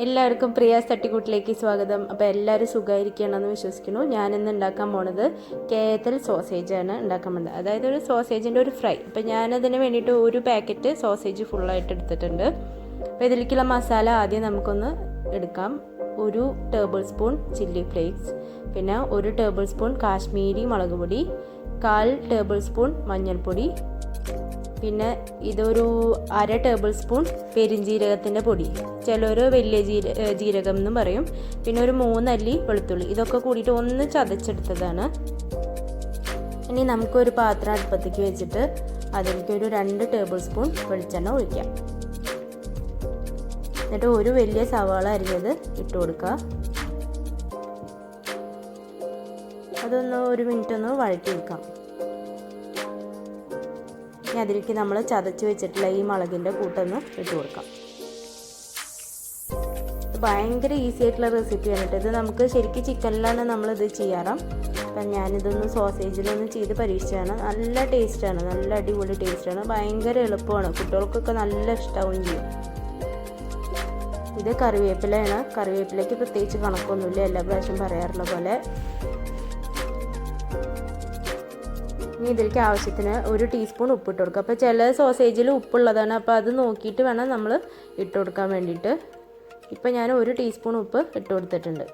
എല്ലാവർക്കും പ്രിയാസ് തട്ടിക്കൂട്ടിലേക്ക് സ്വാഗതം. അപ്പോൾ എല്ലാവരും സുഖമായിരിക്കുകയാണെന്ന് വിശ്വസിക്കുന്നു. ഞാനിന്ന് ഉണ്ടാക്കാൻ പോണത് കേതൽ സോസേജ് ആണ് ഉണ്ടാക്കാൻ പോകുന്നത്. അതായത് ഒരു സോസേജിൻ്റെ ഒരു ഫ്രൈ. അപ്പോൾ ഞാനതിന് വേണ്ടിയിട്ട് ഒരു പാക്കറ്റ് സോസേജ് ഫുള്ളായിട്ട് എടുത്തിട്ടുണ്ട്. അപ്പോൾ ഇതിലേക്കുള്ള മസാല ആദ്യം നമുക്കൊന്ന് എടുക്കാം. 1 ടേബിൾ സ്പൂൺ ചില്ലി ഫ്ലേക്സ്, പിന്നെ 1 ടേബിൾ സ്പൂൺ കാശ്മീരി മുളക് പൊടി, 1/4 ടേബിൾ സ്പൂൺ മഞ്ഞൾപ്പൊടി, പിന്നെ ഇതൊരു 1/2 ടേബിൾ സ്പൂൺ പെരിഞ്ജീരകത്തിൻ്റെ പൊടി, ചിലർ വലിയ ജീരകം എന്നും പറയും, പിന്നെ ഒരു 3 അല്ലി വെളുത്തുള്ളി. ഇതൊക്കെ കൂടിയിട്ട് ഒന്ന് ചതച്ചെടുത്തതാണ്. ഇനി നമുക്കൊരു പാത്രം അടുപ്പത്തേക്ക് വെച്ചിട്ട് അതിലേക്ക് ഒരു 2 ടേബിൾ സ്പൂൺ വെളിച്ചെണ്ണ ഒഴിക്കാം. എന്നിട്ട് ഒരു വലിയ സവാള അരിഞ്ഞത് ഇട്ട് കൊടുക്കുക. അതൊന്ന് 1 മിനിറ്റ് ഒന്ന് വഴറ്റി വെക്കാം. ഇനി അതിലേക്ക് നമ്മൾ ചതച്ച് വെച്ചിട്ടുള്ള ഈ മുളകിൻ്റെ കൂട്ടൊന്ന് ഇട്ട് കൊടുക്കാം. ഭയങ്കര ഈസി ആയിട്ടുള്ള റെസിപ്പിയാണ് കേട്ടോ. ഇത് നമുക്ക് ശരിക്കും ചിക്കനിലാണ് നമ്മളിത് ചെയ്യാറ്. അപ്പം ഞാനിതൊന്ന് സോസേജിലൊന്ന് ചെയ്ത് പരീക്ഷിച്ചാണ്. നല്ല ടേസ്റ്റാണ്, നല്ല അടിപൊളി ടേസ്റ്റാണ്, ഭയങ്കര എളുപ്പമാണ്, കുട്ടികൾക്കൊക്കെ നല്ല ഇഷ്ടമാവുകയും ചെയ്യും. ഇത് കറിവേപ്പിലയാണ്. കറിവേപ്പിലയ്ക്ക് പ്രത്യേകിച്ച് കണക്കൊന്നുമില്ല, എല്ലാ പ്രാവശ്യം പറയാറുള്ള പോലെ. ഇനി ഇതിലേക്ക് ആവശ്യത്തിന് 1 ടീസ്പൂൺ ഉപ്പ് ഇട്ട് കൊടുക്കുക. അപ്പോൾ ചില സോസേജിൽ ഉപ്പുള്ളതാണ്, അപ്പോൾ അത് നോക്കിയിട്ട് വേണം നമ്മൾ ഇട്ട് കൊടുക്കാൻ വേണ്ടിയിട്ട്. ഇപ്പോൾ ഞാൻ 1 ടീസ്പൂൺ ഉപ്പ് ഇട്ട് കൊടുത്തിട്ടുണ്ട്.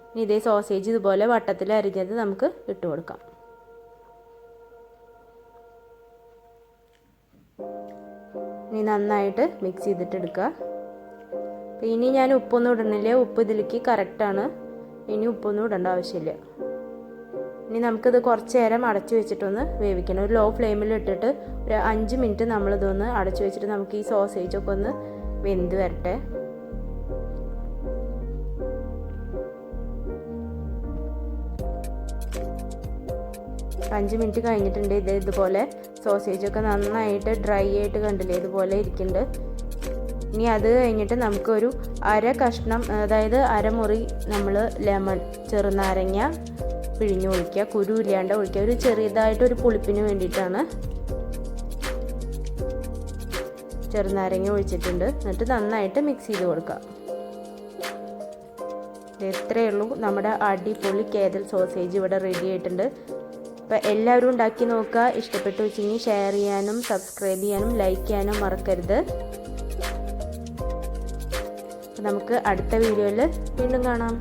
ഇനി ഇതേ സോസേജ് ഇതുപോലെ വട്ടത്തിൽ അരിഞ്ഞത് നമുക്ക് ഇട്ട് കൊടുക്കാം. ഇനി നന്നായിട്ട് മിക്സ് ചെയ്തിട്ട് എടുക്കുക. അപ്പോൾ ഇനി ഞാൻ ഉപ്പൊന്നും ഇടണില്ല, ഉപ്പ് ഇതിലേക്ക് കറക്റ്റാണ്. ഇനി ഉപ്പൊന്നും ഇടേണ്ട ആവശ്യമില്ല. ഇനി നമുക്കിത് കുറച്ച് നേരം അടച്ചു വെച്ചിട്ടൊന്ന് വേവിക്കണം. ഒരു ലോ ഫ്ലെയിമിൽ ഇട്ടിട്ട് ഒരു 5 മിനിറ്റ് നമ്മളിതൊന്ന് അടച്ചു വെച്ചിട്ട് നമുക്ക് ഈ സോസേജൊക്കെ ഒന്ന് വെന്ത് വരട്ടെ. അഞ്ച് മിനിറ്റ് കഴിഞ്ഞിട്ടുണ്ട്. ഇതുപോലെ സോസേജൊക്കെ നന്നായിട്ട് ഡ്രൈ ആയിട്ട് കണ്ടില്ലേ, ഇതുപോലെ ഇരിക്കുന്നുണ്ട്. ഇനി അത് കഴിഞ്ഞിട്ട് നമുക്കൊരു 1/2 കഷ്ണം, അതായത് 1/2 മുറി നമ്മൾ ലെമൺ, ചെറുനാരങ്ങ പിഴിഞ്ഞ് ഒഴിക്കുക. കുരു ഇല്ലാണ്ട് ഒഴിക്കുക. ഒരു ചെറിയതായിട്ടൊരു പുളിപ്പിന് വേണ്ടിയിട്ടാണ് ചെറുനാരങ്ങ ഒഴിച്ചിട്ടുണ്ട്. എന്നിട്ട് നന്നായിട്ട് മിക്സ് ചെയ്ത് കൊടുക്കുക. ഇത്രയേ ഉള്ളൂ, നമ്മുടെ അടിപൊളി കേതൽ സോസേജ് ഇവിടെ റെഡി ആയിട്ടുണ്ട്. അപ്പോൾ എല്ലാവരും ഉണ്ടാക്കി നോക്കുക. ഇഷ്ടപ്പെട്ടു വെച്ചെങ്കിൽ ഷെയർ ചെയ്യാനും സബ്സ്ക്രൈബ് ചെയ്യാനും ലൈക്ക് ചെയ്യാനും മറക്കരുത്. നമുക്ക് അടുത്ത വീഡിയോയിൽ വീണ്ടും കാണാം.